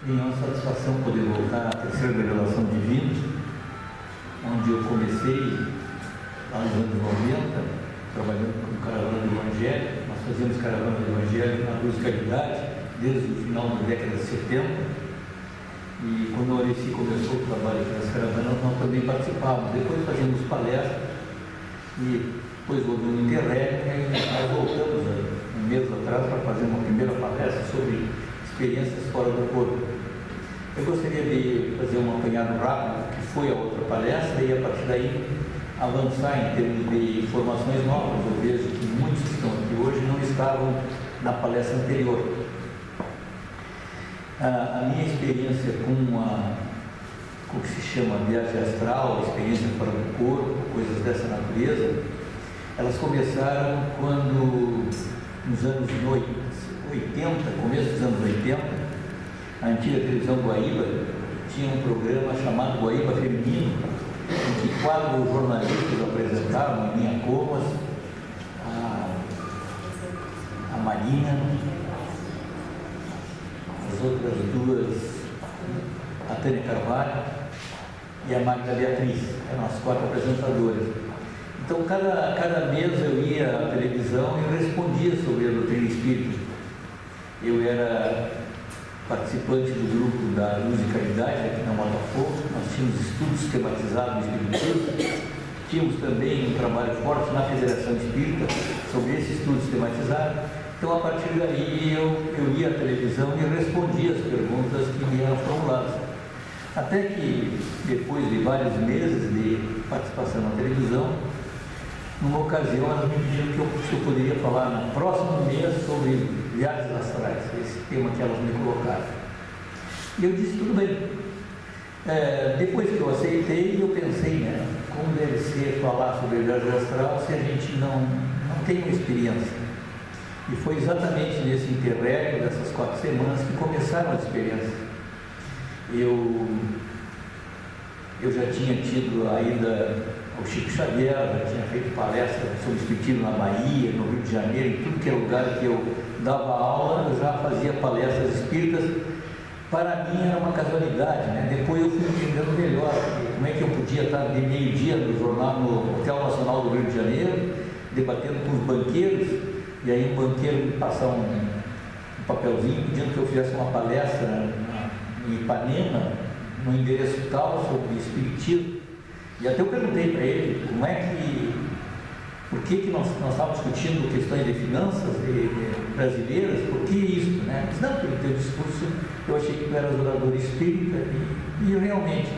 É uma satisfação poder voltar à terceira revelação divina, onde eu comecei lá nos anos 90, trabalhando com caravana do Evangelho. Nós fazíamos caravana do Evangelho na Luz e Caridade, desde o final da década de 70. E quando o Aureci começou o trabalho aqui nas caravanas, nós também participávamos. Depois fazíamos palestras e depois houve um interregno e nós voltamos um mês atrás para fazer uma primeira palestra sobre experiências fora do corpo. Eu gostaria de fazer um apanhado rápido, que foi a outra palestra, e a partir daí avançar em termos de informações novas. Eu vejo que muitos que estão aqui hoje não estavam na palestra anterior. A minha experiência com o que se chama viagem astral, experiência fora do corpo, coisas dessa natureza, elas começaram quando, nos anos 80, começo dos anos 80, a antiga televisão Guaíba tinha um programa chamado Guaíba Feminino, em que quatro jornalistas apresentavam, em linha Comas, a Marina, as outras duas, a Tânia Carvalho e a Magda Beatriz, eram as quatro apresentadoras. Então, cada mês eu ia à televisão e respondia sobre a doutrina espírita. Eu era participante do grupo da Luz e Caridade, aqui na Botafogo. Nós tínhamos estudos tematizados no Espiritismo. Tínhamos também um trabalho forte na Federação Espírita sobre esses estudos tematizados. Então, a partir daí, eu ia à televisão e respondia as perguntas que me eram formuladas. Até que, depois de vários meses de participação na televisão, numa ocasião, elas me pediram se eu poderia falar no próximo mês sobre viagens astrais, esse tema que elas me colocaram. E eu disse, tudo bem. Depois que eu aceitei, eu pensei, como deve ser falar sobre viagem astral se a gente não tem uma experiência. E foi exatamente nesse interregno dessas 4 semanas que começaram as experiências. Eu já tinha tido a ida ao Chico Xavier, já tinha feito palestra sobre espiritismo na Bahia, no Rio de Janeiro, em tudo que é lugar que eu dava aula, eu já fazia palestras espíritas. Para mim era uma casualidade, Depois eu fui entendendo melhor como é que eu podia estar de meio-dia no jornal, no Hotel Nacional do Rio de Janeiro, debatendo com os banqueiros, e aí um banqueiro me passava um papelzinho pedindo que eu fizesse uma palestra em Ipanema, no endereço tal, sobre espiritismo. E até eu perguntei para ele por que nós estávamos discutindo questões de finanças brasileiras, por que isso, Ele disse, não, pelo teu discurso eu achei que tu eras orador espírita, e realmente.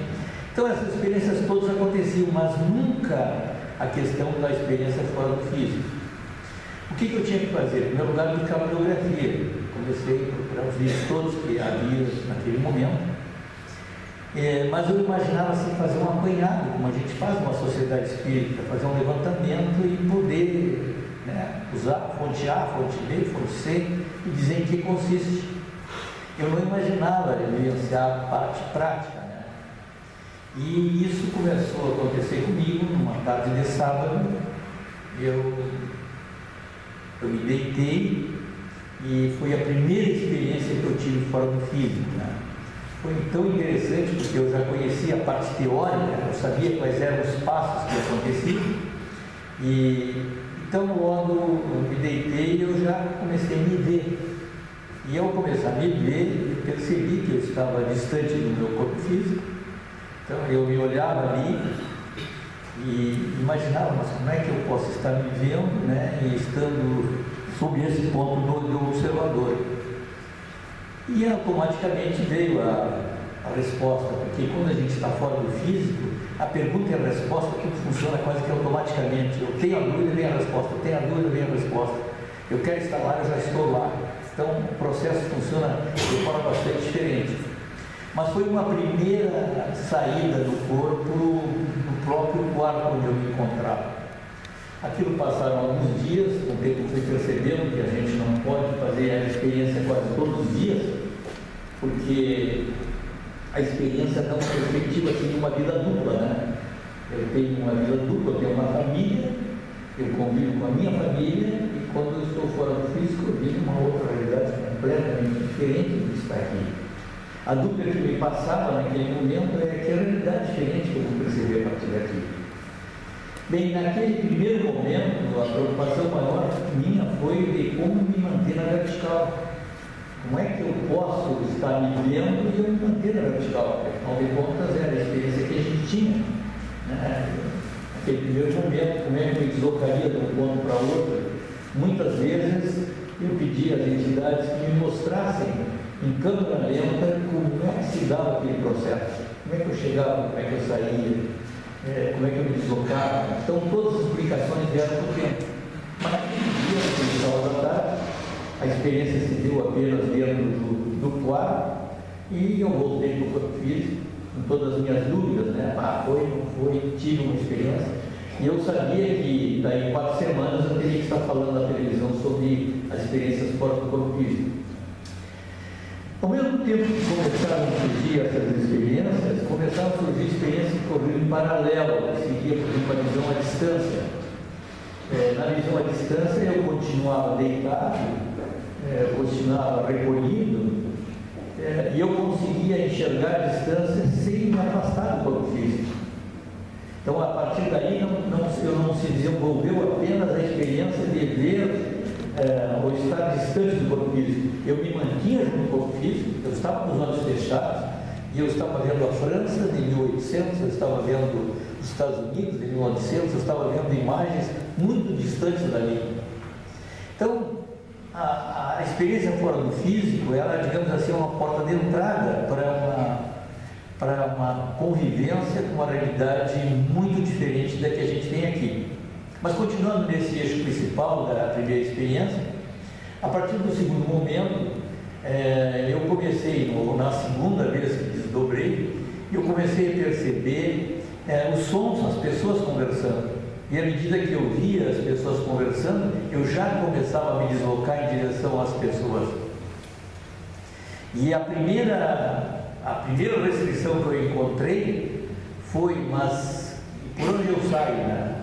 Então essas experiências todas aconteciam, mas nunca a questão da experiência fora do físico. O que eu tinha que fazer? Em primeiro lugar, buscar a bibliografia. Comecei a procurar os livros todos que havia naquele momento. Mas eu imaginava assim, fazer um apanhado, como a gente faz numa sociedade espírita, fazer um levantamento e poder usar fonte A, fonte B, fonte C e dizer em que consiste. Eu não imaginava vivenciar a parte prática. E isso começou a acontecer comigo numa tarde de sábado. Eu me deitei e foi a primeira experiência que eu tive fora do físico. Foi tão interessante porque eu já conhecia a parte teórica, eu sabia quais eram os passos que aconteciam, e então logo eu me deitei e eu já comecei a me ver. E ao começar a me ver, eu percebi que eu estava distante do meu corpo físico. Então eu me olhava ali e imaginava, mas como é que eu posso estar me vendo, e estando sob esse ponto do observador? E automaticamente veio a resposta, porque quando a gente está fora do físico, a pergunta e a resposta, tudo funciona quase que automaticamente. Eu tenho a dúvida, vem a resposta, eu tenho a dúvida, vem a resposta. Eu quero estar lá, eu já estou lá. Então o processo funciona de forma bastante diferente. Mas foi uma primeira saída do corpo no próprio quarto onde eu me encontrava. Aquilo passaram alguns dias, com o tempo eu fui percebendo que a gente não pode fazer a experiência quase todos os dias, porque a experiência não é perspectiva de uma vida dupla, Eu tenho uma vida dupla, eu tenho uma família, eu convivo com a minha família, e quando eu estou fora do físico, eu vivo uma outra realidade completamente diferente do que está aqui. A dúvida que me passava naquele momento é que a realidade diferente que eu vou perceber a partir daqui. Bem, naquele primeiro momento, a preocupação maior minha foi de como me manter na vertical. Como é que eu posso estar me vendo e eu me manter na vertical? Afinal de contas, era a experiência que a gente tinha, né? Naquele primeiro momento, como é que eu me deslocaria de um ponto para outro? Muitas vezes eu pedia às entidades que me mostrassem em câmera lenta como é que se dava aquele processo, como é que eu chegava, como é que eu saía, como é que eu me deslocava. Então todas as explicações vieram por tempo. Mas naquele dia, naquele sábado da tarde, a experiência se deu apenas dentro do quarto e eu voltei para o corpo físico com todas as minhas dúvidas, né? Foi, não foi, tive uma experiência. E eu sabia que daí 4 semanas eu teria que estar falando na televisão sobre as experiências fora do corpo físico. Ao mesmo tempo que começaram a surgir essas experiências, começaram a surgir experiências que corriam em paralelo, que seguia por uma visão à distância. Na visão à distância eu continuava deitado, continuava recolhido, e eu conseguia enxergar a distância sem me afastar do corpo físico. Então, a partir daí, eu não se desenvolveu apenas a experiência de ver ou estar distante do corpo físico. Eu me mantinha no corpo físico, eu estava com os olhos fechados, e eu estava vendo a França de 1800, eu estava vendo os Estados Unidos de 1900, eu estava vendo imagens muito distantes dali. Então, a experiência fora do físico, ela, digamos assim, é uma porta de entrada para uma convivência com uma realidade muito diferente da que a gente tem aqui. Mas continuando nesse eixo principal da primeira experiência, a partir do segundo momento, eu comecei, na segunda vez que desdobrei, eu comecei a perceber os sons, as pessoas conversando. E à medida que eu via as pessoas conversando, eu já começava a me deslocar em direção às pessoas. E a primeira restrição que eu encontrei foi, mas por onde eu saio, né?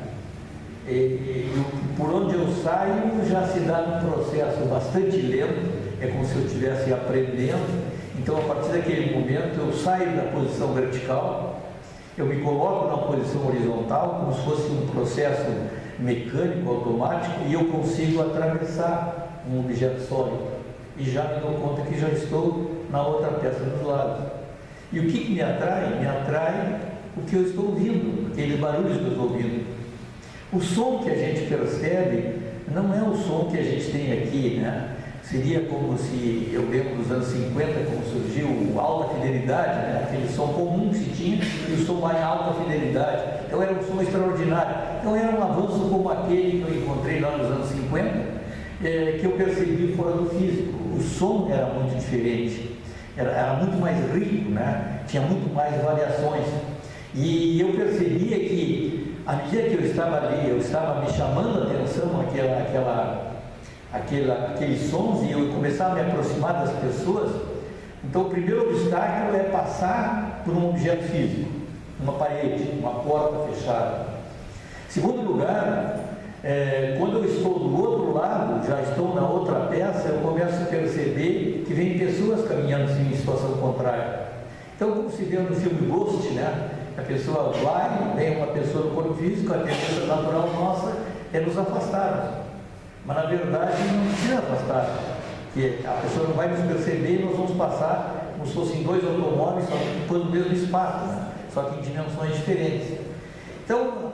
Por onde eu saio já se dá um processo bastante lento, é como se eu estivesse aprendendo. Então, a partir daquele momento, eu saio da posição vertical, eu me coloco na posição horizontal, como se fosse um processo mecânico, automático, e eu consigo atravessar um objeto sólido. E já me dou conta que já estou na outra peça dos lados. E o que me atrai? Me atrai o que eu estou ouvindo, aqueles barulhos que eu estou ouvindo. O som que a gente percebe não é o som que a gente tem aqui, né? Seria como se, eu lembro dos anos 50, como surgiu o alta fidelidade, né? Aquele som comum que se tinha e o som lá em alta fidelidade. Então era um som extraordinário. Então era um avanço como aquele que eu encontrei lá nos anos 50, que eu percebi fora do físico. O som era muito diferente, era muito mais rico, né? Tinha muito mais variações. E eu percebia que, à medida que eu estava ali, eu estava me chamando a atenção aqueles sons, e eu começava a me aproximar das pessoas. Então o primeiro obstáculo é passar por um objeto físico, uma parede, uma porta fechada. Segundo lugar, quando eu estou do outro lado, já estou na outra peça, eu começo a perceber que vem pessoas caminhando em situação contrária. Então, como se vê no filme Ghost, né? A pessoa vai, vem uma pessoa do corpo físico, a tendência natural nossa é nos afastarmos. Mas na verdade não precisa afastar, porque a pessoa não vai nos perceber e nós vamos passar como se fossem 2 automóveis, só que ocupando o mesmo espaço, né? Só que em dimensões diferentes. Então,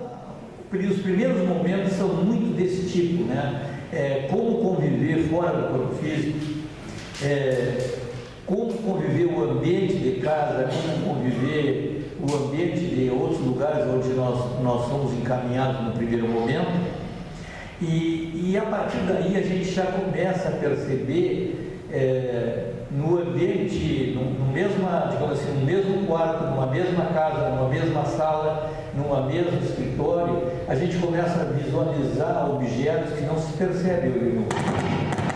os primeiros momentos são muito desse tipo, né? Como conviver fora do corpo físico, como conviver o ambiente de casa, como conviver o ambiente de outros lugares onde nós somos encaminhados no primeiro momento. E a partir daí a gente já começa a perceber no ambiente, no mesmo quarto, numa mesma casa, numa mesma sala, numa mesmo escritório, a gente começa a visualizar objetos que não se percebem ali no.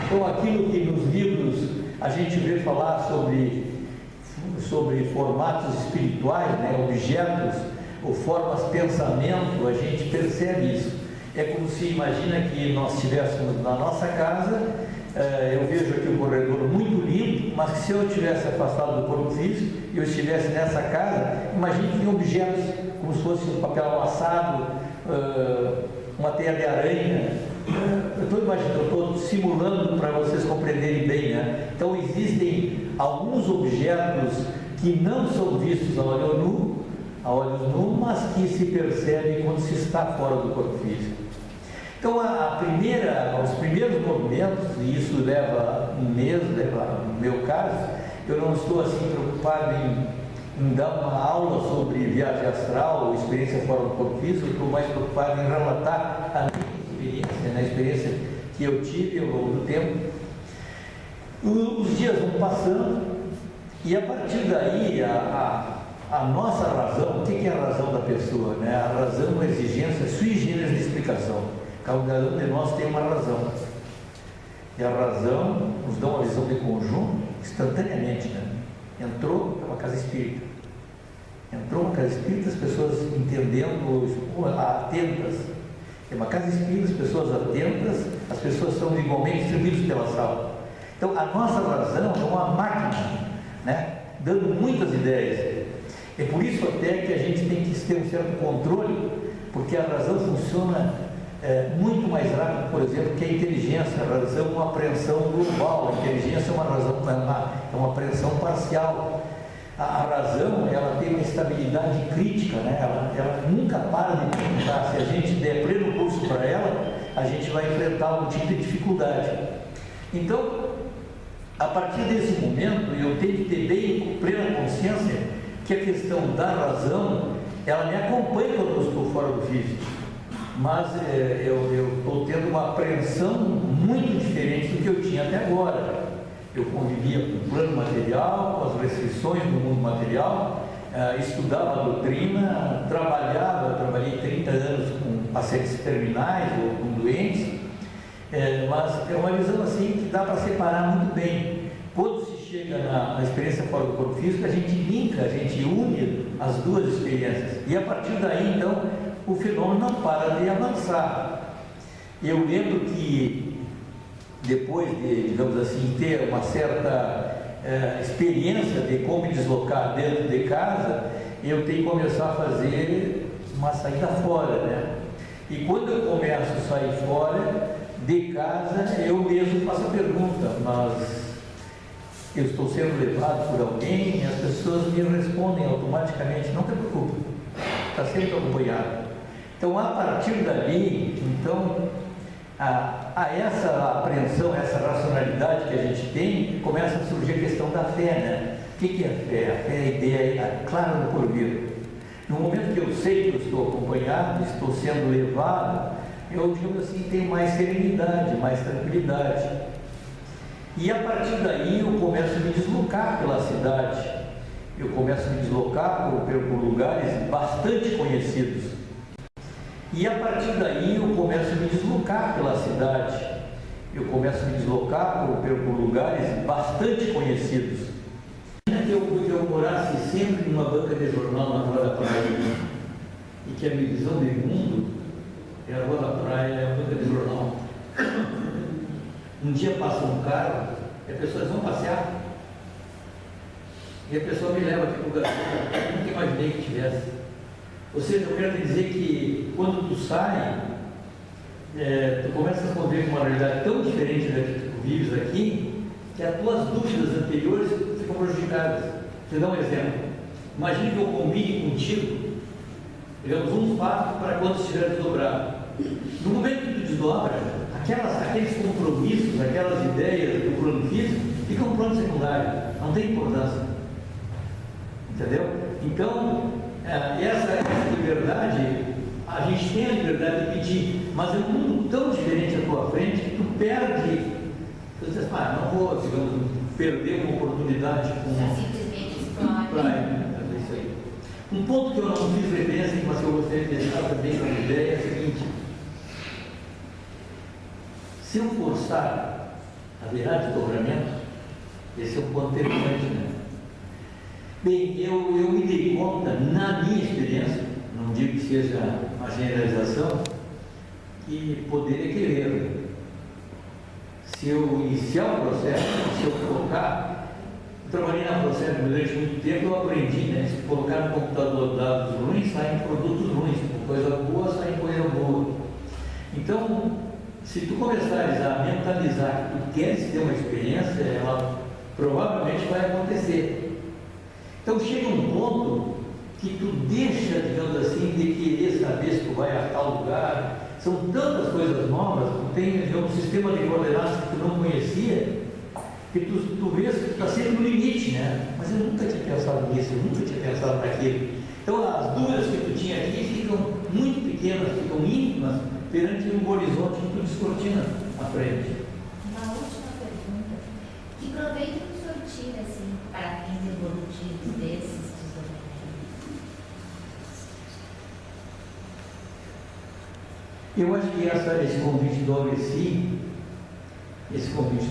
Então, aquilo que nos livros a gente vê falar sobre formatos espirituais, né, objetos ou formas pensamento, a gente percebe isso. É como se imagina que nós estivéssemos na nossa casa, eu vejo aqui um corredor muito limpo, mas que se eu estivesse afastado do corpo físico e eu estivesse nessa casa, imagine que tem objetos como se fosse um papel amassado, uma teia de aranha. Eu estou imaginando, eu estou simulando para vocês compreenderem bem, né? Então existem alguns objetos que não são vistos a olhos nu, mas que se percebem quando se está fora do corpo físico. Então os primeiros movimentos, e isso leva um mês, no meu caso, eu não estou assim preocupado em dar uma aula sobre viagem astral ou experiência fora do corpo físico, eu estou mais preocupado em relatar a minha experiência, a experiência que eu tive ao longo do tempo. Os dias vão passando e a partir daí a nossa razão, o que é a razão da pessoa? Né? A razão é uma exigência sui generis de explicação. Cada um de nós tem uma razão. E a razão nos dá uma visão de conjunto instantaneamente. Né? Entrou uma casa espírita. Entrou uma casa espírita, as pessoas entendendo, atentas. É uma casa espírita, as pessoas atentas, as pessoas estão igualmente distribuídas pela sala. Então a nossa razão é uma máquina, né? Dando muitas ideias. É por isso até que a gente tem que ter um certo controle, porque a razão funciona muito mais rápido, por exemplo, que a inteligência. A razão é uma apreensão global, a inteligência é uma razão, é uma apreensão parcial. A razão, ela tem uma estabilidade crítica, né? Ela nunca para de pensar. Se a gente der pleno curso para ela, a gente vai enfrentar algum tipo de dificuldade. Então, a partir desse momento, eu tenho que ter bem com plena consciência que a questão da razão, ela me acompanha quando eu estou fora do físico. Mas eu estou tendo uma apreensão muito diferente do que eu tinha até agora. Eu convivia com o plano material, com as restrições do mundo material, estudava a doutrina, trabalhei 30 anos com pacientes terminais ou com doentes, mas é uma visão assim que dá para separar muito bem. Quando se chega na experiência fora do corpo físico, a gente linka, a gente une as duas experiências. E a partir daí, então, o fenômeno não para de avançar. Eu lembro que depois de, digamos assim, ter uma certa experiência de como me deslocar dentro de casa, eu tenho que começar a fazer uma saída fora, né? E quando eu começo a sair fora de casa, eu mesmo faço a pergunta, mas eu estou sendo levado por alguém? E as pessoas me respondem automaticamente, não te preocupe, está sempre acompanhado. Então, a partir dali, então, essa apreensão, essa racionalidade que a gente tem, começa a surgir a questão da fé, né? O que é a fé? A fé é a ideia clara do porvir. No momento que eu sei que eu estou acompanhado, estou sendo levado, eu, digamos assim, tenho mais serenidade, mais tranquilidade. E a partir daí eu começo a me deslocar pela cidade, eu começo a me deslocar por lugares bastante conhecidos. E a partir daí eu começo a me deslocar pela cidade, eu começo a me deslocar por lugares bastante conhecidos. Que eu morasse sempre numa banca de jornal na Rua da Praia e que a minha visão de mundo é a Rua da Praia, a banca de jornal. Um dia passa um carro e as pessoas vão passear e a pessoa me leva aqui para o lugar que eu nunca imaginei que tivesse. Ou seja, eu quero te dizer que quando tu sai, tu começa a conviver com uma realidade tão diferente da que tu vives aqui, que as tuas dúvidas anteriores ficam prejudicadas. Vou te dar um exemplo. Imagine que eu combine contigo, digamos, um fato para quando estiver desdobrado. No momento que tu desdobra, aqueles compromissos, aquelas ideias do plano físico ficam plano secundário, não tem importância. Entendeu? Então, essa liberdade, a gente tem a liberdade de pedir, mas é um mundo tão diferente à tua frente que tu perde. Tu diz, não vou, digamos, perder uma oportunidade com simplesmente explode. É isso aí. Um ponto que eu não fiz referência, mas que eu gostaria de deixar também como ideia é o seguinte: se eu forçar haverá desdobramento, esse é um ponto interessante, né? Bem, eu me dei conta, na minha experiência, não digo que seja uma generalização, que poder é querer. se eu iniciar o processo, se eu colocar, eu trabalhei na processo durante muito tempo, eu aprendi, né? Se colocar no computador dados ruins, saem produtos ruins, coisa boa, sai coisa boa. Então, se tu começares a mentalizar que tu queres ter uma experiência, ela provavelmente vai acontecer. Então chega um ponto que tu deixa, digamos assim, de querer saber se tu vai a tal lugar. São tantas coisas novas, tu tem, digamos, um sistema de coordenadas que tu não conhecia, que tu vês que tu está sempre no limite, né? Mas eu nunca tinha pensado nisso, eu nunca tinha pensado naquilo. Então as dúvidas que tu tinha aqui ficam muito pequenas, ficam íntimas perante um horizonte que tu descortina à frente. Uma última pergunta. Que proveito que o senhor tira, assim, para fins evolutivos desses desdobramentos? Eu acho que esse convite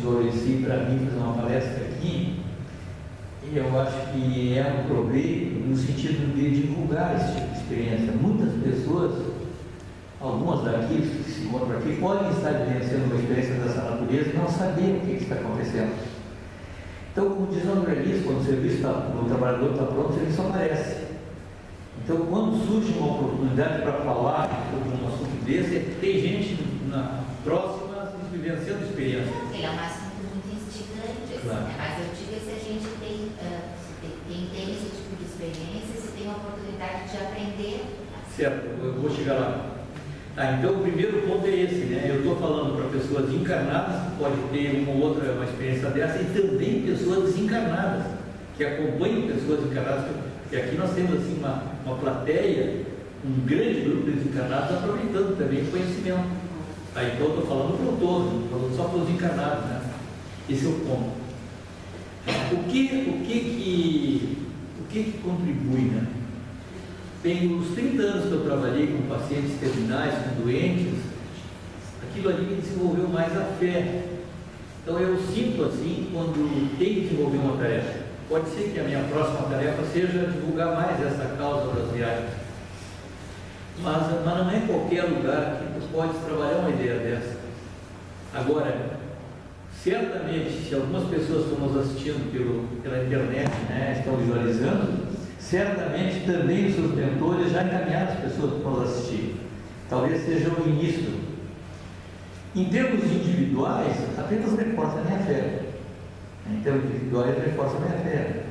do OVC, para mim fazer uma palestra aqui, eu acho que é um proveito no sentido de divulgar esse tipo de experiência. Muitas pessoas, algumas daqui que se encontram aqui, podem estar vivenciando uma experiência dessa natureza e não saber o que está acontecendo. Então, como diz o André Luiz, quando o serviço do trabalhador está pronto, o serviço aparece. Então, quando surge uma oportunidade para falar sobre um assunto desse, tem gente próxima vivenciando experiência. Ele é um assunto muito instigante, assim, Claro. né? Mas eu digo se a gente tem, tem esse tipo de experiência, se tem a oportunidade de aprender. Certo, eu vou chegar lá. Então o primeiro ponto é esse, né? Eu estou falando para pessoas encarnadas, que pode ter uma ou outra uma experiência dessa, e também pessoas desencarnadas, que acompanham pessoas encarnadas, porque aqui nós temos assim uma plateia, um grande grupo de desencarnados aproveitando também o conhecimento. Então eu estou falando para o todo, não estou falando só para os encarnados, né? Esse é o ponto. O que contribui, né? Tem os 30 anos que eu trabalhei com pacientes terminais, com doentes, aquilo ali me desenvolveu mais a fé. Então eu sinto assim, quando tenho que desenvolver uma tarefa, pode ser que a minha próxima tarefa seja divulgar mais essa causa das viagens. Mas não é qualquer lugar que tu pode trabalhar uma ideia dessa. Agora, certamente, se algumas pessoas estão nos assistindo pela internet, né, estão visualizando, certamente também os seus mentores já encaminharam as pessoas para nos assistir. Talvez seja o início. Em termos individuais, apenas reforça a minha fé. Em termos individuais, reforça a minha fé.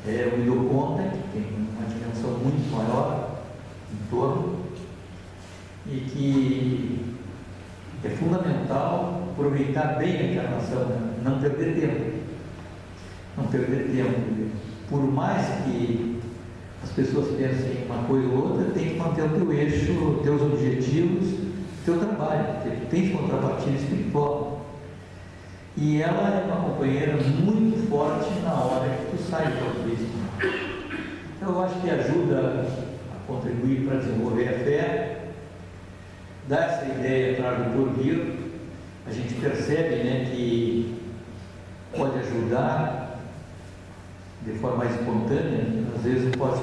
Eu me dou conta que tem uma dimensão muito maior em torno e que é fundamental aproveitar bem a encarnação, né? Não perder tempo. Não perder tempo. Por mais que as pessoas pensem uma coisa ou outra, tem que manter o teu eixo, os teus objetivos, o teu trabalho, porque tem contrapartida espiritual. E ela é uma companheira muito forte na hora que tu sai do corpo físico. Então eu acho que ajuda a contribuir para desenvolver a fé, dá essa ideia para o porvir, a gente percebe, né, que pode ajudar de forma mais espontânea. Às vezes pode,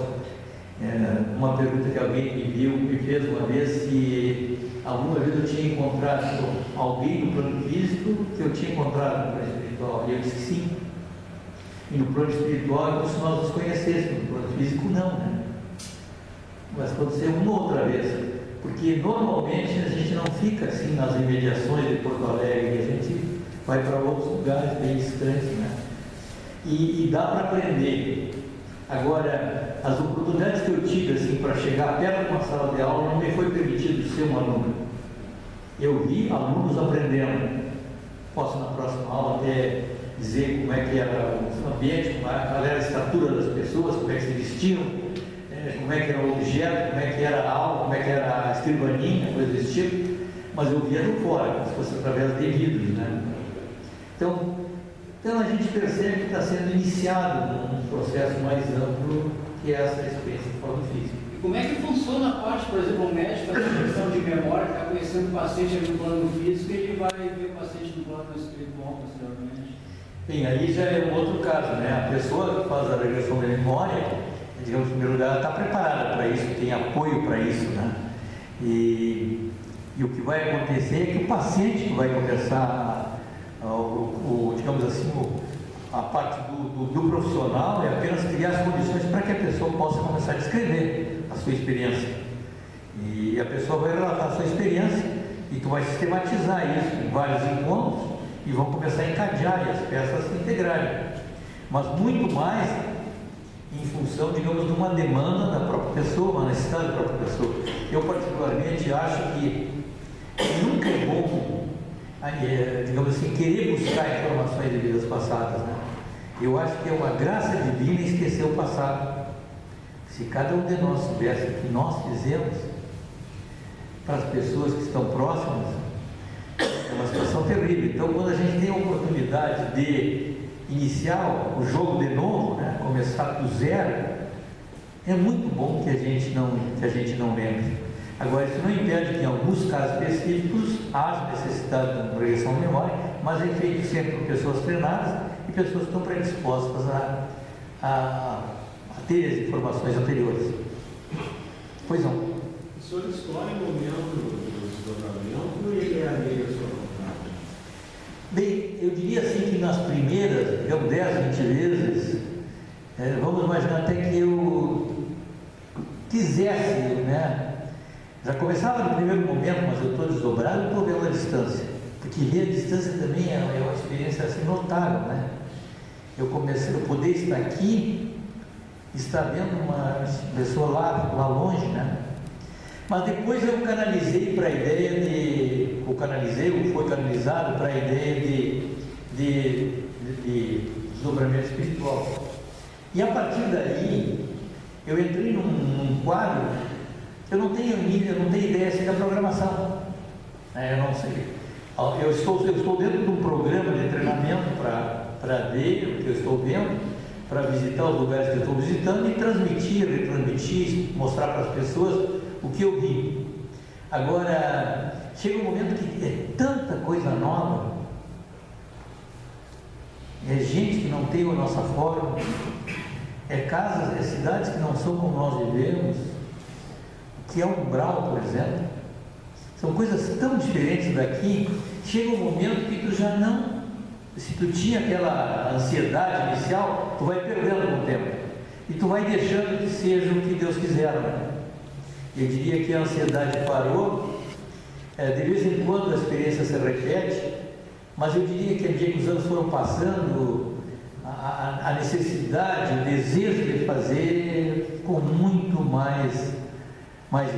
uma pergunta que alguém me fez uma vez, se alguma vez eu tinha encontrado alguém no plano físico que eu tinha encontrado no plano espiritual, e eu disse que sim. E no plano espiritual é como se nós nos conhecêssemos, no plano físico não, né? Mas pode ser uma outra vez. Porque normalmente a gente não fica assim nas imediações de Porto Alegre, a gente vai para outros lugares bem distantes, né? E dá para aprender. Agora, as oportunidades que eu tive assim, para chegar perto de uma sala de aula não me foi permitido ser um aluno. Eu vi alunos aprendendo. Posso na próxima aula até dizer como é que era o ambiente, qual era a estatura das pessoas, como é que se vestiam, como é que era o objeto, como é que era a aula, como é que era a escrivaninha, coisa desse tipo, mas eu via do fora, como se fosse através de vidros, né? Então a gente percebe que está sendo iniciado um processo mais amplo, que é essa experiência de forma física. E como é que funciona a parte, por exemplo, o médico faz a questão de memória, está conhecendo o paciente ali no plano físico e ele vai ver o paciente no plano espiritual, posteriormente? Bem, aí já é um outro caso, né? A pessoa que faz a regressão da memória, digamos, em primeiro lugar, ela está preparada para isso, tem apoio para isso, né? E o que vai acontecer é que o paciente que vai começar digamos assim, a parte do profissional é apenas criar as condições para que a pessoa possa começar a descrever a sua experiência. E a pessoa vai relatar a sua experiência e tu vai sistematizar isso em vários encontros e vão começar a encadear e as peças se integrarem. Mas muito mais em função, digamos, de uma demanda da própria pessoa, uma necessidade da própria pessoa. Eu particularmente acho que nunca é bom, digamos assim, querer buscar informações de vidas passadas, né? Eu acho que é uma graça divina esquecer o passado. Se cada um de nós soubesse o que nós fizemos para as pessoas que estão próximas, é uma situação terrível. Então, quando a gente tem a oportunidade de iniciar o jogo de novo, né, começar do zero, é muito bom que a gente não lembre. Agora, isso não impede que em alguns casos específicos haja necessidade de uma projeção de memória, mas é feito sempre por pessoas treinadas e pessoas que estão predispostas a ter as informações anteriores. Pois não. O senhor escolhe o momento do desdobramento e ele é alheio à sua vontade? Bem, eu diria assim que nas primeiras, digamos, 10, 20 vezes, vamos imaginar até que eu quisesse, né? Já começava no primeiro momento, mas eu estou desdobrado e estou vendo a distância. Porque ver a distância também é uma experiência assim notável, né? Eu poder estar aqui, estar vendo uma pessoa lá longe, né? Mas depois eu canalizei para a ideia ou foi canalizado para a ideia de desdobramento espiritual. E a partir daí, eu entrei num quadro, eu não tenho ideia assim da programação. Eu não sei. Eu estou dentro de um programa de treinamento para ver o que eu estou vendo, para visitar os lugares que eu estou visitando e retransmitir, mostrar para as pessoas o que eu vi. Agora, chega um momento que é tanta coisa nova, é gente que não tem a nossa forma, é casas, é cidades que não são como nós vivemos, que é Umbral, por exemplo. São coisas tão diferentes daqui, chega um momento que tu já não, se tu tinha aquela ansiedade inicial, tu vai perdendo com o tempo, e tu vai deixando que seja o que Deus quiser, né? Eu diria que a ansiedade parou, de vez em quando a experiência se repete, mas eu diria que à medida que os anos foram passando, a necessidade, o desejo de fazer ficou muito mais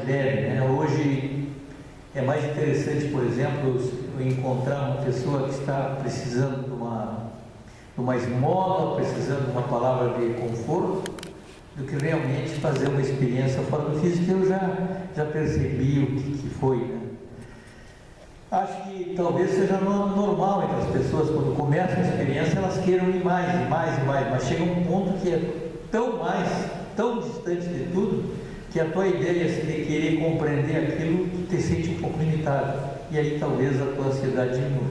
leve, né? Hoje é mais interessante, por exemplo, eu encontrar uma pessoa que está precisando de uma esmola, precisando de uma palavra de conforto, do que realmente fazer uma experiência fora do físico. Eu já percebi o que foi, né? Acho que talvez seja normal entre as pessoas, quando começam a experiência, elas queiram ir mais, mas chega um ponto que é tão distante de tudo, que a tua ideia assim, de querer compreender aquilo, tu te sente um pouco limitado, e aí talvez a tua ansiedade diminua.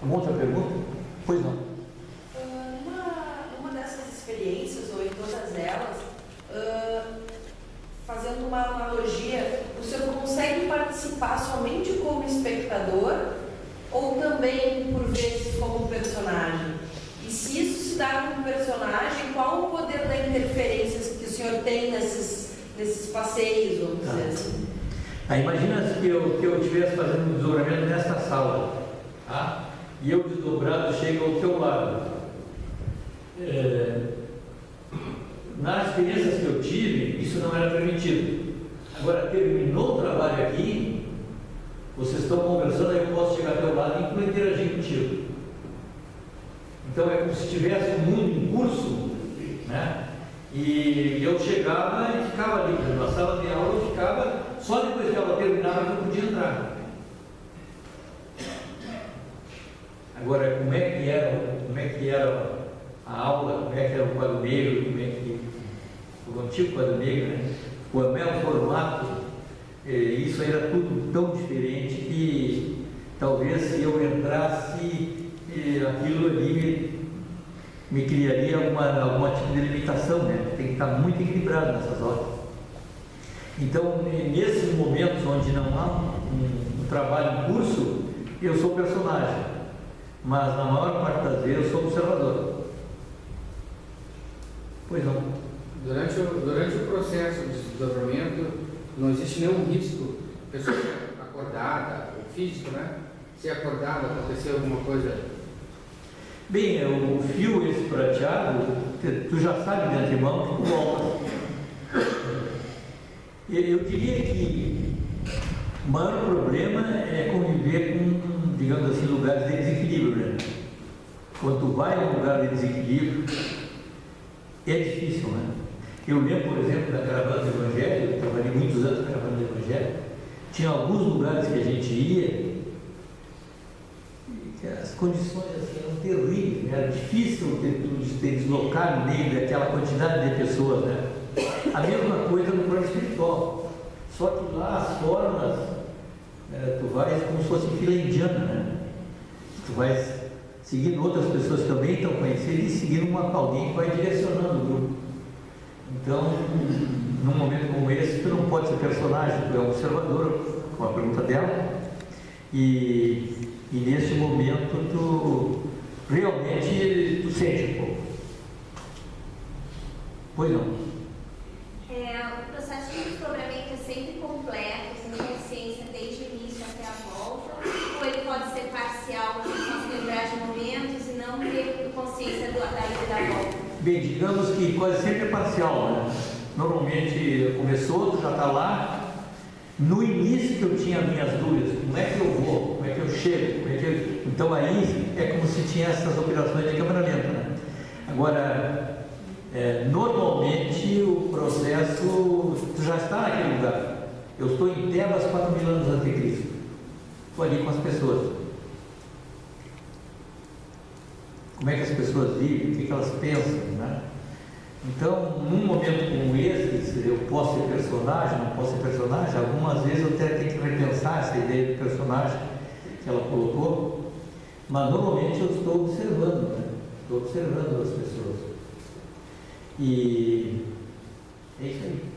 Uma outra pergunta? Pois não. Numa dessas experiências, ou em todas elas, fazendo uma analogia, o senhor consegue participar somente como espectador ou também, por vezes, como personagem? E se isso se dá como personagem, qual o poder da interferência que o senhor tem nesses passeios, vamos dizer assim? Imagina que eu estivesse fazendo um desdobramento nesta sala, tá? E eu desdobrado chego ao teu lado. Nas experiências que eu tive, isso não era permitido. Agora, terminou o trabalho aqui, vocês estão conversando, aí eu posso chegar ao teu lado e interagir contigo. Então é como se tivesse um mundo em curso, né? E eu chegava e ficava ali, na sala de aula eu ficava, só depois que a aula terminava que eu podia entrar. Agora, como é que era a aula, como é que era o quadro negro, o antigo quadro negro, né? O mesmo formato, isso era tudo tão diferente que talvez se eu entrasse, aquilo ali me criaria alguma tipo de limitação, né? Tem que estar muito equilibrado nessas horas. Então, nesses momentos onde não há um trabalho em curso, eu sou personagem. mas na maior parte das vezes eu sou observador. Pois não. Durante o processo de desdobramento, não existe nenhum risco, a pessoa acordada, o físico, né? Se acordada, acontecer alguma coisa. Bem, o fio esse prateado, tu já sabe de antemão que tu volta. Eu diria que o maior problema é conviver com, digamos assim, lugares de desequilíbrio, né? Quando tu vai a um lugar de desequilíbrio, é difícil, né? Eu lembro, por exemplo, da Caravana do Evangelho, eu trabalhei muitos anos na Caravana do Evangelho, tinha alguns lugares que a gente ia, que as condições assim, eram terríveis, né? Era difícil ter deslocar no meio daquela quantidade de pessoas, né? A mesma coisa no plano espiritual, só que lá as formas, tu vais como se fosse fila indiana, né? Tu vais seguindo outras pessoas que também estão conhecendo e seguindo alguém que vai direcionando o grupo. Então, num momento como esse, tu não pode ser personagem, tu é um observador, com a pergunta dela, e nesse momento tu realmente sente um pouco. Pois não. O processo de desdobramento é sempre completo, com consciência desde o início até a volta, ou ele pode ser parcial, você só se lembrar de momentos e não ter consciência da ida e da volta? Bem, digamos que quase sempre é parcial, né? Normalmente começou, tu já está lá. No início que eu tinha minhas dúvidas, como é que eu vou, como é que eu chego, então aí é como se tinha essas operações de câmera lenta, né? Agora, normalmente o processo, tu já está naquele lugar. Eu estou em Tebas 4.000 anos antes de Cristo. Estou ali com as pessoas. Como é que as pessoas vivem, o que elas pensam, né? Então, num momento como esse, eu posso ser personagem, não posso ser personagem, algumas vezes eu até tenho que repensar essa ideia do personagem que ela colocou, mas normalmente eu estou observando, né? Estou observando as pessoas. E é isso aí.